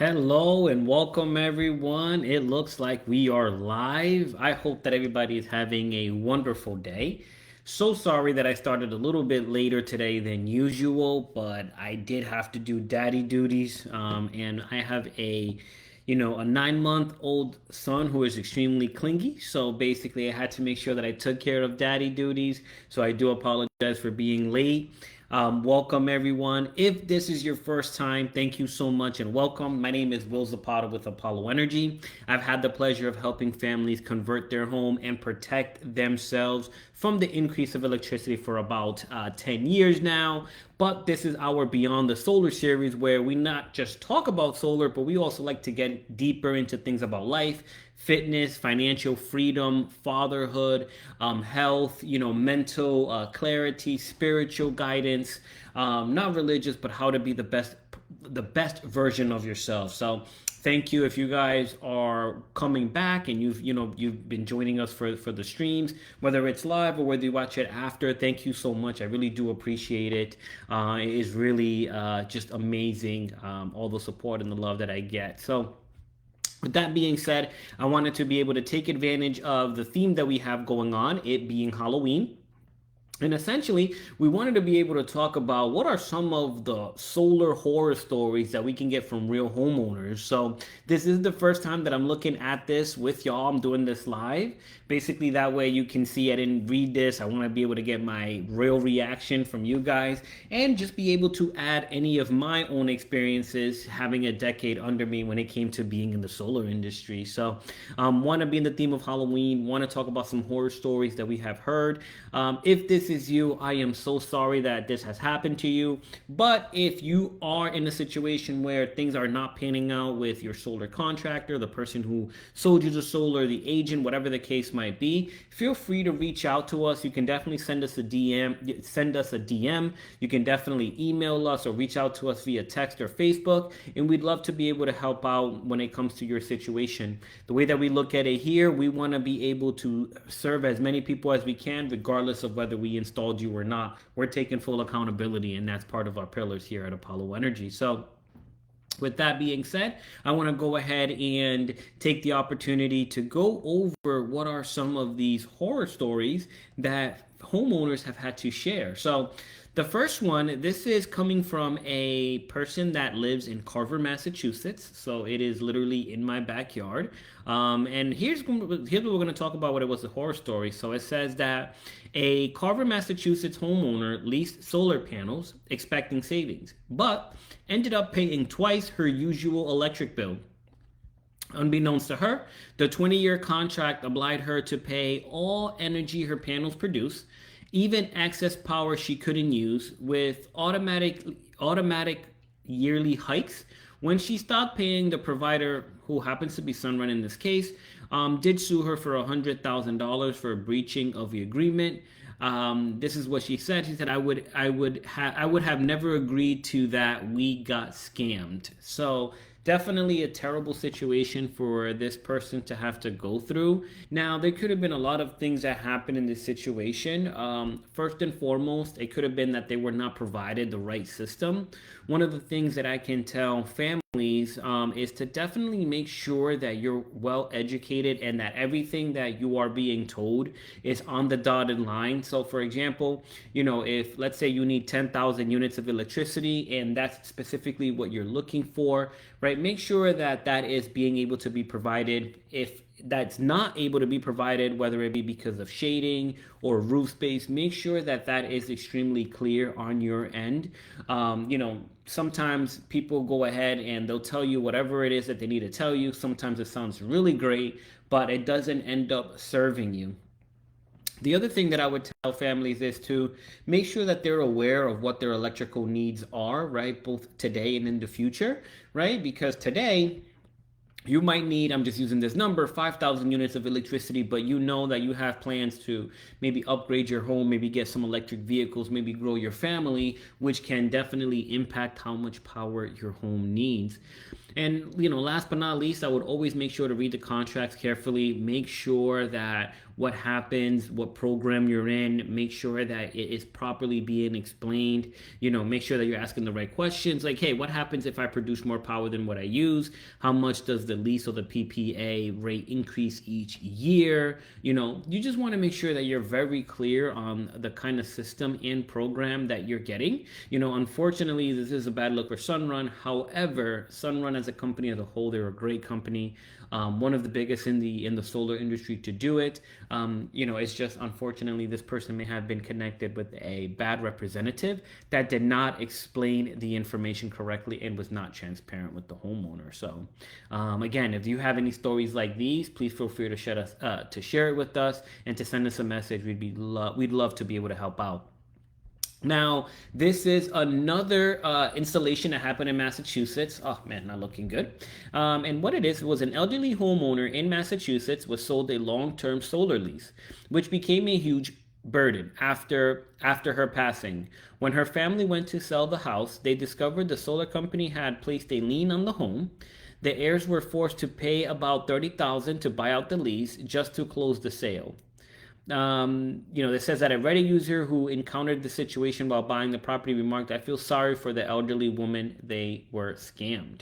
Hello and welcome everyone. It looks like we are live. I hope that everybody is having a wonderful day. So sorry that I started a little bit later today than usual, but I did have to do daddy duties. And I have a 9-month old son who is extremely clingy. So basically, I had to make sure that I took care of daddy duties. So I do apologize for being late. Welcome, everyone. If this is your first time, thank you so much and welcome. My name is Will Zapata with Apollo Energy. I've had the pleasure of helping families convert their home and protect themselves from the increase of electricity for about 10 years now. But this is our Beyond the Solar series where we not just talk about solar, but we also like to get deeper into things about life, fitness, financial freedom, fatherhood, health, mental clarity, spiritual guidance, not religious, but how to be the best version of yourself. So thank you if you guys are coming back and you've been joining us for the streams, whether it's live or whether you watch it after. Thank you so much. I really do appreciate it. It is really just amazing, all the support and the love that I get. So with that being said, I wanted to be able to take advantage of the theme that we have going on, it being Halloween. And essentially, we wanted to be able to talk about what are some of the solar horror stories that we can get from real homeowners. So, this is the first time that I'm looking at this with y'all. I'm doing this live. Basically, that way you can see I didn't read this. I want to be able to get my real reaction from you guys and just be able to add any of my own experiences having a decade under me when it came to being in the solar industry. So, want to be in the theme of Halloween, want to talk about some horror stories that we have heard. If this is you, I am so sorry that this has happened to you. But if you are in a situation where things are not panning out with your solar contractor, the person who sold you the solar, the agent, whatever the case might be, feel free to reach out to us. You can definitely send us a DM, You can definitely email us or reach out to us via text or Facebook, and we'd love to be able to help out when it comes to your situation. The way that we look at it here, we want to be able to serve as many people as we can, regardless of whether we installed you or not. We're taking full accountability, and that's part of our pillars here at Apollo Energy. So with that being said, I want to go ahead and take the opportunity to go over what are some of these horror stories that homeowners have had to share. So, the first one, this is coming from a person that lives in Carver, Massachusetts. So it is literally in my backyard. And here's what we're going to talk about what it was a horror story. So it says that a Carver, Massachusetts homeowner leased solar panels expecting savings, but ended up paying twice her usual electric bill. Unbeknownst to her, the 20-year contract obliged her to pay all energy her panels produce, even excess power she couldn't use, with automatic yearly hikes. When she stopped paying, the provider, who happens to be Sunrun in this case, did sue her for $100,000 for breaching of the agreement. This is what she said. She said, I would have never agreed to that. We got scammed." So definitely a terrible situation for this person to have to go through. Now, there could have been a lot of things that happened in this situation. First and foremost, it could have been that they were not provided the right system. One of the things that I can tell families is to definitely make sure that you're well educated and that everything that you are being told is on the dotted line. So, for example, if let's say you need 10,000 units of electricity and that's specifically what you're looking for, right? Make sure that that is being able to be provided. If that's not able to be provided, whether it be because of shading or roof space, make sure that that is extremely clear on your end. Sometimes people go ahead and they'll tell you whatever it is that they need to tell you. Sometimes it sounds really great, but it doesn't end up serving you. The other thing that I would tell families is to make sure that they're aware of what their electrical needs are, right? Both today and in the future, right? Because today, you might need, I'm just using this number, 5,000 units of electricity, but you know that you have plans to maybe upgrade your home, maybe get some electric vehicles, maybe grow your family, which can definitely impact how much power your home needs. And last but not least, I would always make sure to read the contracts carefully. Make sure that what happens, what program you're in. Make sure that it is properly being explained. Make sure that you're asking the right questions. Like, hey, what happens if I produce more power than what I use? How much does the lease or the PPA rate increase each year? You just want to make sure that you're very clear on the kind of system and program that you're getting. Unfortunately, this is a bad look for Sunrun. However, Sunrun as a company as a whole, they're a great company. One of the biggest in the solar industry to do it. It's just unfortunately this person may have been connected with a bad representative that did not explain the information correctly and was not transparent with the homeowner. So, again, if you have any stories like these, please feel free to share it with us and to send us a message. We'd love to be able to help out. Now, this is another installation that happened in Massachusetts. Oh man, not looking good. And what it is was an elderly homeowner in Massachusetts was sold a long-term solar lease, which became a huge burden after her passing. When her family went to sell the house, they discovered the solar company had placed a lien on the home. The heirs were forced to pay about $30,000 to buy out the lease just to close the sale. It says that a Reddit user who encountered the situation while buying the property remarked, "I feel sorry for the elderly woman. They were scammed."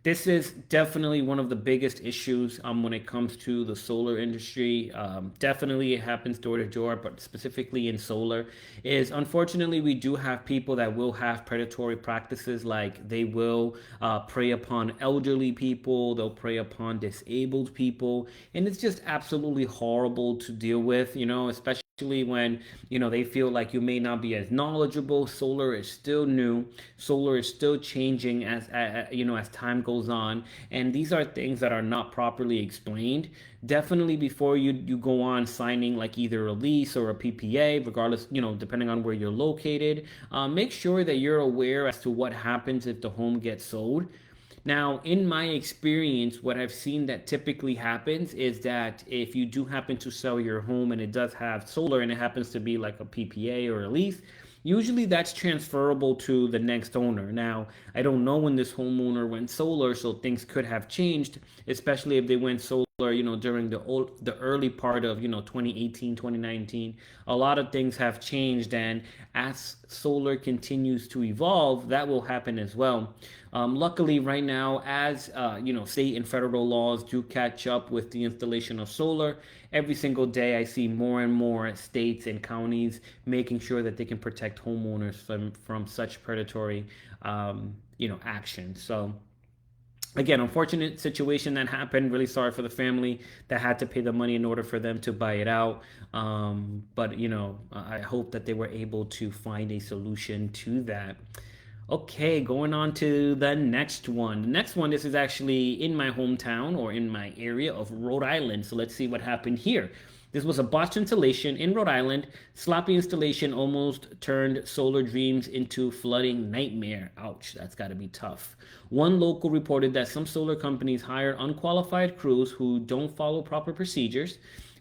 This is definitely one of the biggest issues when it comes to the solar industry. Definitely it happens door to door, but specifically in solar is unfortunately we do have people that will have predatory practices, like they will prey upon elderly people, they'll prey upon disabled people, and it's just absolutely horrible to deal with, especially when they feel like you may not be as knowledgeable. Solar is still new, solar is still changing as time goes on, and these are things that are not properly explained. Definitely before you go on signing like either a lease or a PPA, regardless, depending on where you're located, make sure that you're aware as to what happens if the home gets sold. Now, in my experience, what I've seen that typically happens is that if you do happen to sell your home and it does have solar and it happens to be like a PPA or a lease, usually that's transferable to the next owner. Now, I don't know when this homeowner went solar, so things could have changed, especially if they went solar, during the early part of, 2018, 2019. A lot of things have changed, and as solar continues to evolve, that will happen as well. Luckily, right now, as state and federal laws do catch up with the installation of solar, every single day I see more and more states and counties making sure that they can protect homeowners from such predatory, actions. So again, unfortunate situation that happened. Really sorry for the family that had to pay the money in order for them to buy it out. But I hope that they were able to find a solution to that. Okay, going on to the next one. The next one, this is actually in my hometown or in my area of Rhode Island. So let's see what happened here. This was a botched installation in Rhode Island. Sloppy installation almost turned solar dreams into flooding nightmare. Ouch, that's got to be tough. One local reported that some solar companies hire unqualified crews who don't follow proper procedures.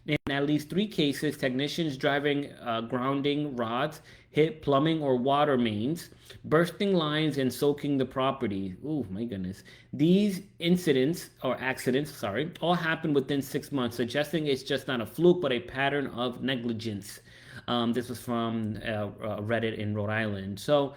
In at least 3 cases, technicians driving grounding rods hit plumbing or water mains, bursting lines and soaking the property. Oh my goodness. These accidents, all happened within 6 months, suggesting it's just not a fluke, but a pattern of negligence. This was from Reddit in Rhode Island. So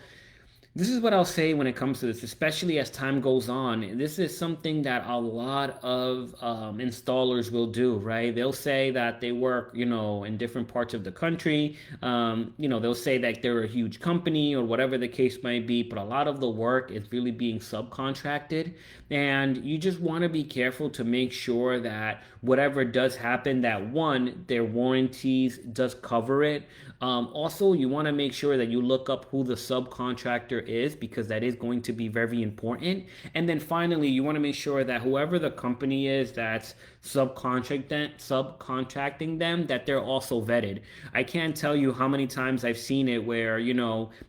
this is what I'll say when it comes to this, especially as time goes on. This is something that a lot of installers will do, right? They'll say that they work, in different parts of the country. They'll say that they're a huge company or whatever the case might be, but a lot of the work is really being subcontracted. And you just want to be careful to make sure that whatever does happen, that one, their warranties does cover it. Also, you want to make sure that you look up who the subcontractor is, because that is going to be very important. And then finally, you want to make sure that whoever the company is that's subcontracting them, that they're also vetted. I can't tell you how many times I've seen it where,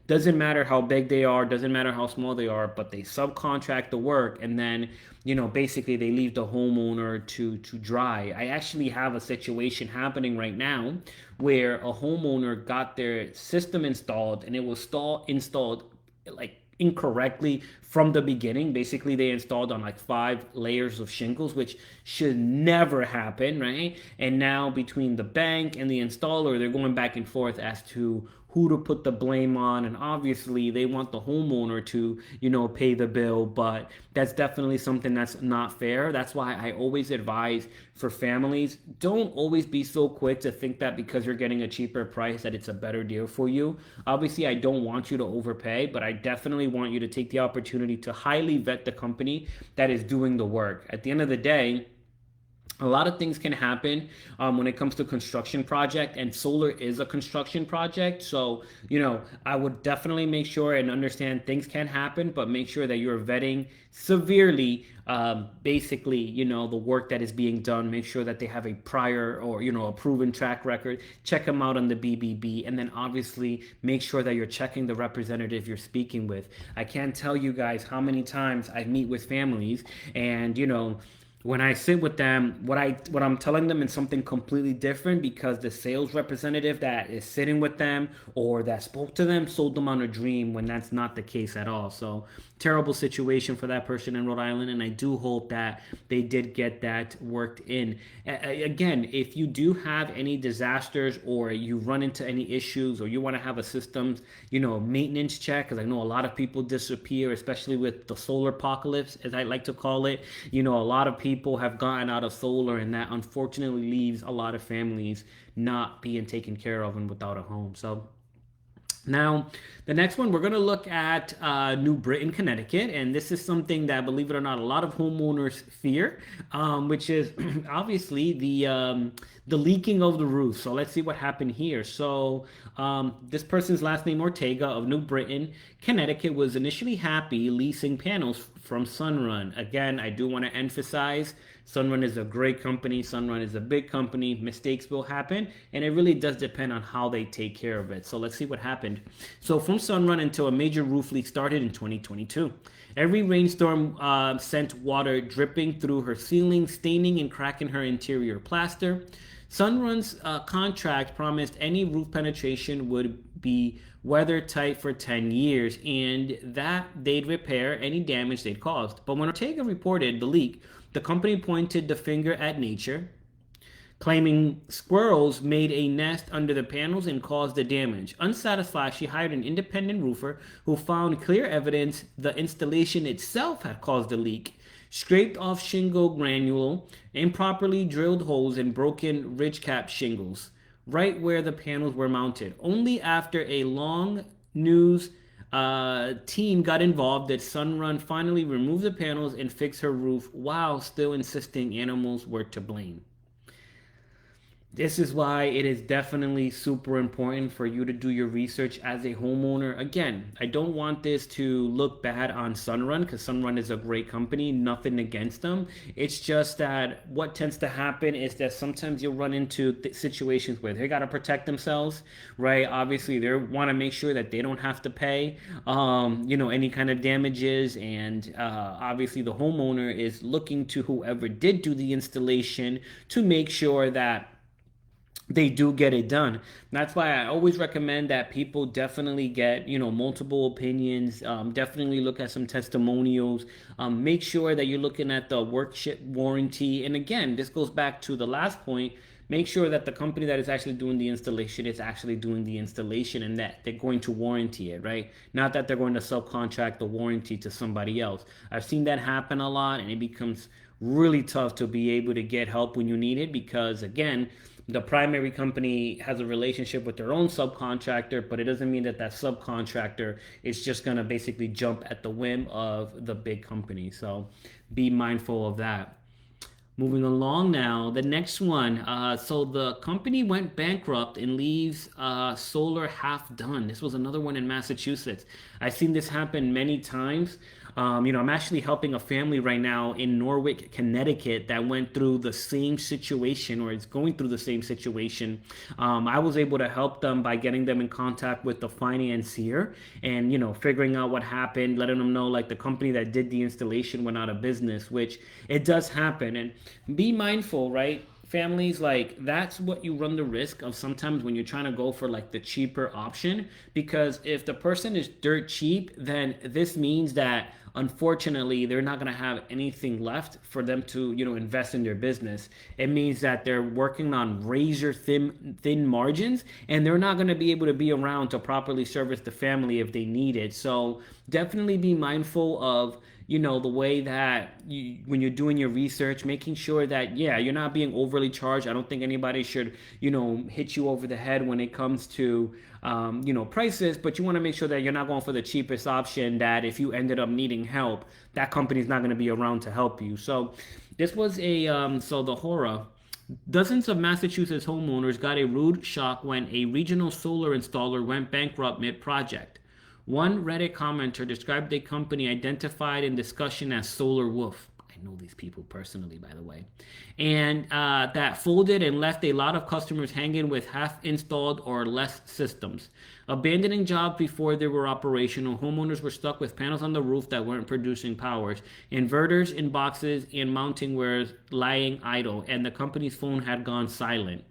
doesn't matter how big they are, doesn't matter how small they are, but they subcontract the work, and then basically they leave the homeowner to dry. I actually have a situation happening right now where a homeowner got their system installed, and it was installed like incorrectly from the beginning. Basically, they installed on like 5 layers of shingles, which should never happen, right? And now between the bank and the installer, they're going back and forth as to who to put the blame on, and obviously they want the homeowner to pay the bill, but that's definitely something that's not fair. That's why I always advise for families, don't always be so quick to think that because you're getting a cheaper price that it's a better deal for you. Obviously, I don't want you to overpay, but I definitely want you to take the opportunity to highly vet the company that is doing the work. At the end of the day, a lot of things can happen when it comes to construction project, and solar is a construction project. So I would definitely make sure and understand things can happen, but make sure that you're vetting severely, basically, the work that is being done. Make sure that they have a prior or a proven track record. Check them out on the BBB, and then obviously make sure that you're checking the representative you're speaking with. I can't tell you guys how many times I meet with families, and when I sit with them, what I'm telling them is something completely different, because the sales representative that is sitting with them or that spoke to them sold them on a dream, when that's not the case at all. So terrible situation for that person in Rhode Island, and I do hope that they did get that worked in. Again, if you do have any disasters or you run into any issues, or you want to have a systems maintenance check, because I know a lot of people disappear, especially with the solar apocalypse, as I like to call it. A lot of people have gotten out of solar, and that unfortunately leaves a lot of families not being taken care of and without a home. So now, the next one, we're going to look at New Britain, Connecticut, and this is something that, believe it or not, a lot of homeowners fear, which is obviously the leaking of the roof. So let's see what happened here. So this person's last name, Ortega, of New Britain, Connecticut, was initially happy leasing panels from Sunrun. Again, I do want to emphasize, Sunrun is a great company. Sunrun is a big company. Mistakes will happen, and it really does depend on how they take care of it. So let's see what happened. So from Sunrun until a major roof leak started in 2022. Every rainstorm sent water dripping through her ceiling, staining and cracking her interior plaster. Sunrun's contract promised any roof penetration would be weather tight for 10 years, and that they'd repair any damage they'd caused. But when Ortega reported the leak, the company pointed the finger at nature, claiming squirrels made a nest under the panels and caused the damage. Unsatisfied, she hired an independent roofer who found clear evidence the installation itself had caused the leak. Scraped off shingle granule, improperly drilled holes, and broken ridge cap shingles right where the panels were mounted. Only after a long news team got involved did Sunrun finally remove the panels and fix her roof, while still insisting animals were to blame. This is why it is definitely super important for you to do your research as a homeowner. Again, I don't want this to look bad on Sunrun, because Sunrun is a great company, nothing against them. It's just that what tends to happen is that sometimes you'll run into situations where they got to protect themselves, right? Obviously, they want to make sure that they don't have to pay, any kind of damages. And obviously, the homeowner is looking to whoever did do the installation to make sure that they do get it done. That's why I always recommend that people definitely get, multiple opinions. Definitely look at some testimonials. Make sure that you're looking at the workshop warranty. And again, this goes back to the last point. Make sure that the company that is actually doing the installation is actually doing the installation, and that they're going to warranty it, right? Not that they're going to subcontract the warranty to somebody else. I've seen that happen a lot, and it becomes really tough to be able to get help when you need it, because again, the primary company has a relationship with their own subcontractor, but it doesn't mean that that subcontractor is just going to basically jump at the whim of the big company. So be mindful of that. Moving along now, the next one. So the company went bankrupt and leaves solar half done. This was another one in Massachusetts. I've seen this happen many times. I'm actually helping a family right now in Norwich, Connecticut, that went through the same situation, or is going through the same situation. I was able to help them by getting them in contact with the financier and, figuring out what happened, letting them know like the company that did the installation went out of business, which it does happen. And be mindful, right? families, like that's what you run the risk of sometimes when you're trying to go for like the cheaper option. Because if the person is dirt cheap, then this means that unfortunately they're not going to have anything left for them to invest in their business. It means that they're working on razor thin margins, and they're not going to be able to be around to properly service the family if they need it. So definitely be mindful of the way that when you're doing your research, making sure that, yeah, you're not being overly charged. I don't think anybody should, hit you over the head when it comes to, prices, but you want to make sure that you're not going for the cheapest option that if you ended up needing help, that company's not going to be around to help you. So this was so the horror. Dozens of Massachusetts homeowners got a rude shock when a regional solar installer went bankrupt mid-project. One Reddit commenter described a company identified in discussion as Solar Wolf. I know these people personally, by the way. And that folded and left a lot of customers hanging with half installed or less systems. Abandoning jobs before they were operational, homeowners were stuck with panels on the roof that weren't producing powers, inverters in boxes, and mounting were lying idle, and the company's phone had gone silent.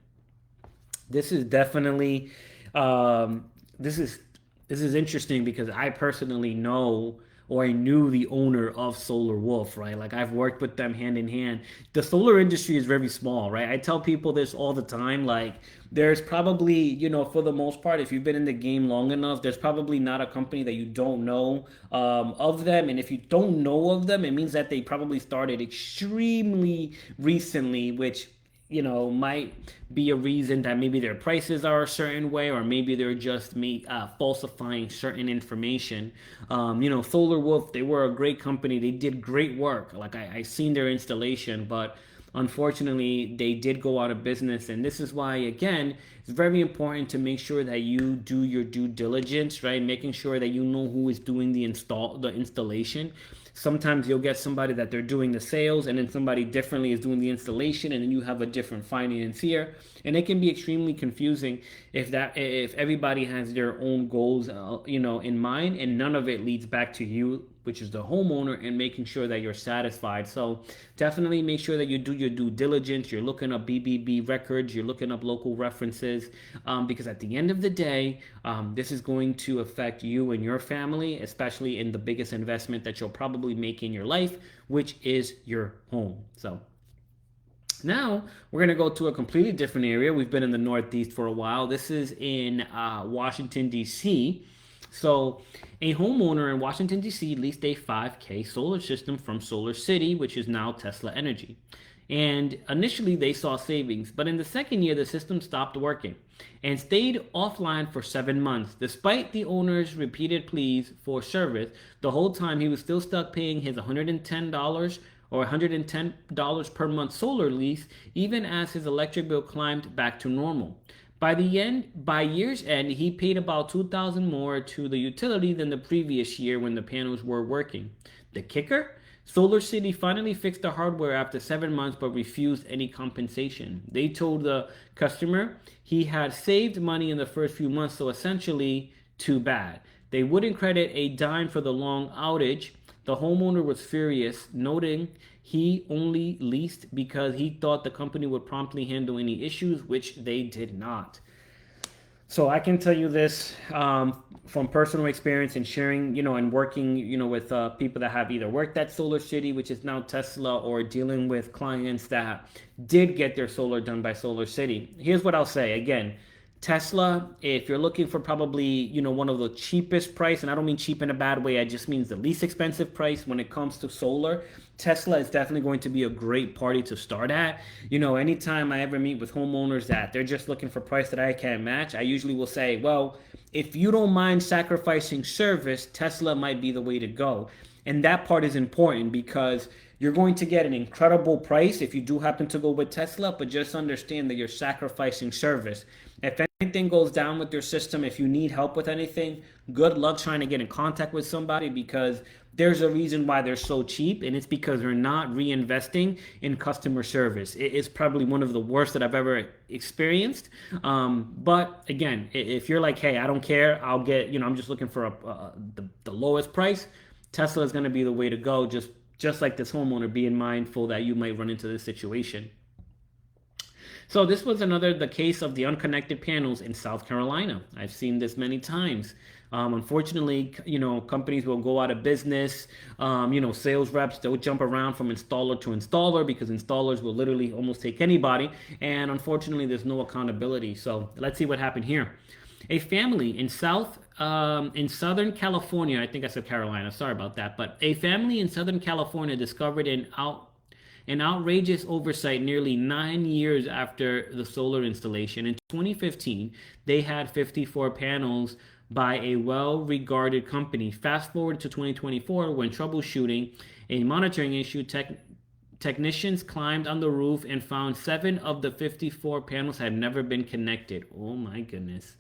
This is definitely this is this is interesting because I personally know, or I knew the owner of Solar Wolf, right? Like I've worked with them hand in hand. The solar industry is very small, right? I tell people this all the time. Like there's probably, for the most part, if you've been in the game long enough, there's probably not a company that you don't know of them. And if you don't know of them, it means that they probably started extremely recently, which might be a reason that maybe their prices are a certain way, or maybe they're just falsifying certain information. Solar Wolf, they were a great company. They did great work. Like I seen their installation, but unfortunately, they did go out of business. And this is why, again, it's very important to make sure that you do your due diligence, right? Making sure that you know who is doing the installation. Sometimes you'll get somebody that they're doing the sales, and then somebody differently is doing the installation, and then you have a different financier, and it can be extremely confusing if everybody has their own goals in mind, and none of it leads back to you, which is the homeowner, and making sure that you're satisfied. So definitely make sure that you do your due diligence. You're looking up BBB records, you're looking up local references, because at the end of the day, this is going to affect you and your family, especially in the biggest investment that you'll probably make in your life, which is your home. So now we're going to go to a completely different area. We've been in the Northeast for a while. This is in Washington, D.C. So a homeowner in Washington, D.C. leased a 5K solar system from Solar City, which is now Tesla Energy. And initially they saw savings, but in the second year, the system stopped working and stayed offline for 7 months. Despite the owner's repeated pleas for service, the whole time he was still stuck paying his $110 or $110 per month solar lease, even as his electric bill climbed back to normal. By year's end, he paid about $2,000 more to the utility than the previous year when the panels were working. The kicker? Solar City finally fixed the hardware after 7 months but refused any compensation. They told the customer he had saved money in the first few months, so essentially, too bad. They wouldn't credit a dime for the long outage. The homeowner was furious, noting he only leased because he thought the company would promptly handle any issues, which they did not. So I can tell you this from personal experience and sharing, and working, with people that have either worked at Solar City, which is now Tesla, or dealing with clients that did get their solar done by Solar City. Here's what I'll say. Again, Tesla, if you're looking for probably, one of the cheapest price, and I don't mean cheap in a bad way, I just means the least expensive price when it comes to solar, Tesla is definitely going to be a great party to start at. Anytime I ever meet with homeowners that they're just looking for price that I can't match, I usually will say, well, if you don't mind sacrificing service, Tesla might be the way to go. And that part is important because you're going to get an incredible price if you do happen to go with Tesla, but just understand that you're sacrificing service. If anything goes down with your system, if you need help with anything, good luck trying to get in contact with somebody, because there's a reason why they're so cheap, and it's because they're not reinvesting in customer service. It is probably one of the worst that I've ever experienced. But again, if you're like, hey, I don't care, I'll get, I'm just looking for the lowest price, Tesla is going to be the way to go. Just like this homeowner, being mindful that you might run into this situation. So this was the case of the unconnected panels in South Carolina. I've seen this many times. Unfortunately, companies will go out of business. Sales reps, they'll jump around from installer to installer because installers will literally almost take anybody. And unfortunately, there's no accountability. So let's see what happened here. A family in Southern California, I think I said Carolina, sorry about that, but a family in Southern California discovered an outrageous oversight nearly 9 years after the solar installation. In 2015, they had 54 panels by a well regarded company. Fast forward to 2024, when troubleshooting a monitoring issue, technicians climbed on the roof and found 7 of the 54 panels had never been connected. Oh my goodness,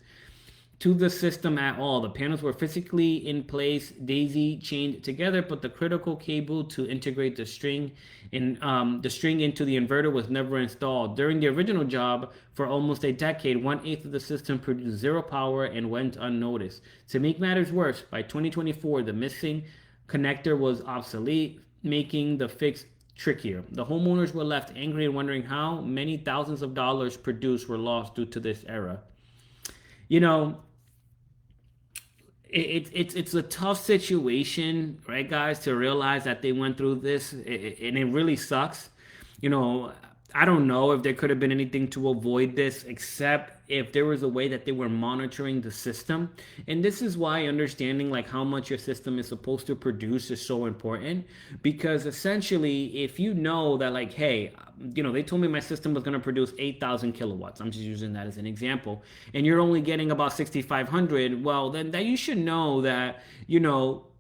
to the system at all. The panels were physically in place, daisy chained together, but the critical cable to integrate the string into the inverter was never installed. During the original job for almost a decade, 1/8 of the system produced zero power and went unnoticed. To make matters worse, by 2024, the missing connector was obsolete, making the fix trickier. The homeowners were left angry and wondering how many thousands of dollars produced were lost due to this error. You know, it's a tough situation, right, guys, to realize that they went through this, and it really sucks. You know, I don't know if there could have been anything to avoid this, except if there was a way that they were monitoring the system. And this is why understanding like how much your system is supposed to produce is so important, because essentially, if you know that like, hey, they told me my system was going to produce 8,000 kilowatts. I'm just using that as an example. And you're only getting about 6,500. Well, then that you should know that,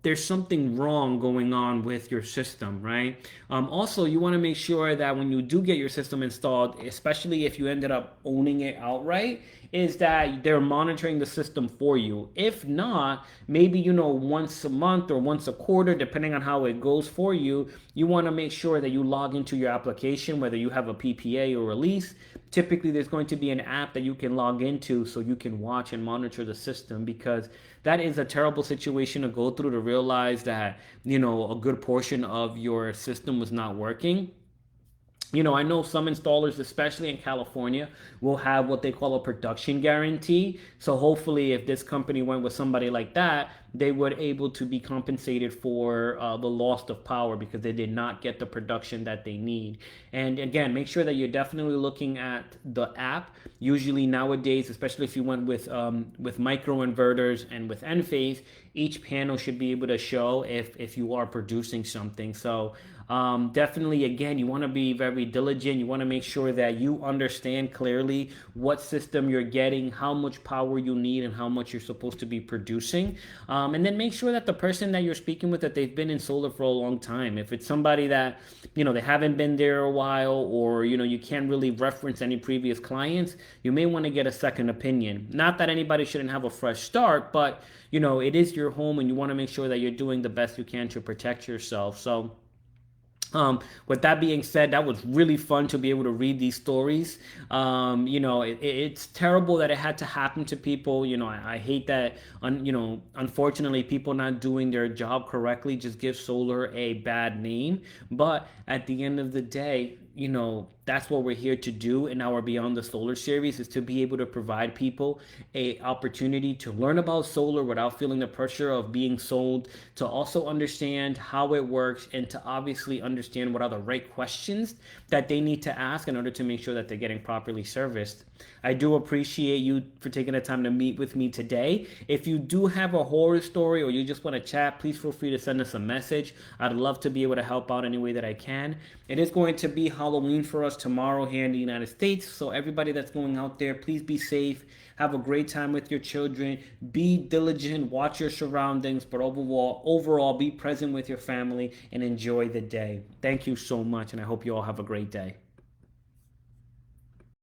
there's something wrong going on with your system, right? Also, you want to make sure that when you do get your system installed, especially if you ended up owning it outright, is that they're monitoring the system for you. If not, maybe, once a month or once a quarter, depending on how it goes for you, you want to make sure that you log into your application, whether you have a PPA or a lease. Typically, there's going to be an app that you can log into so you can watch and monitor the system, because that is a terrible situation to go through, to realize that, a good portion of your system was not working. I know some installers, especially in California, will have what they call a production guarantee. So hopefully, if this company went with somebody like that, they were able to be compensated for the loss of power because they did not get the production that they need. And again, make sure that you're definitely looking at the app. Usually nowadays, especially if you went with micro inverters and with Enphase, each panel should be able to show if you are producing something. So definitely, again, you want to be very diligent. You want to make sure that you understand clearly what system you're getting, how much power you need, and how much you're supposed to be producing. And then make sure that the person that you're speaking with, that they've been in solar for a long time. If it's somebody that, they haven't been there a while, or, you can't really reference any previous clients, you may want to get a second opinion. Not that anybody shouldn't have a fresh start, but, it is your home and you want to make sure that you're doing the best you can to protect yourself. So, with that being said, that was really fun to be able to read these stories. It's terrible that it had to happen to people. I hate that, unfortunately, people not doing their job correctly just give solar a bad name. But at the end of the day, that's what we're here to do in our Beyond the Solar series, is to be able to provide people a opportunity to learn about solar without feeling the pressure of being sold, to also understand how it works, and to obviously understand what are the right questions that they need to ask in order to make sure that they're getting properly serviced. I do appreciate you for taking the time to meet with me today. If you do have a horror story or you just want to chat, please feel free to send us a message. I'd love to be able to help out any way that I can. It is going to be Halloween for us tomorrow here in the United States. So everybody that's going out there, please be safe. Have a great time with your children. Be diligent, watch your surroundings, but overall, be present with your family and enjoy the day. Thank you so much, and I hope you all have a great day.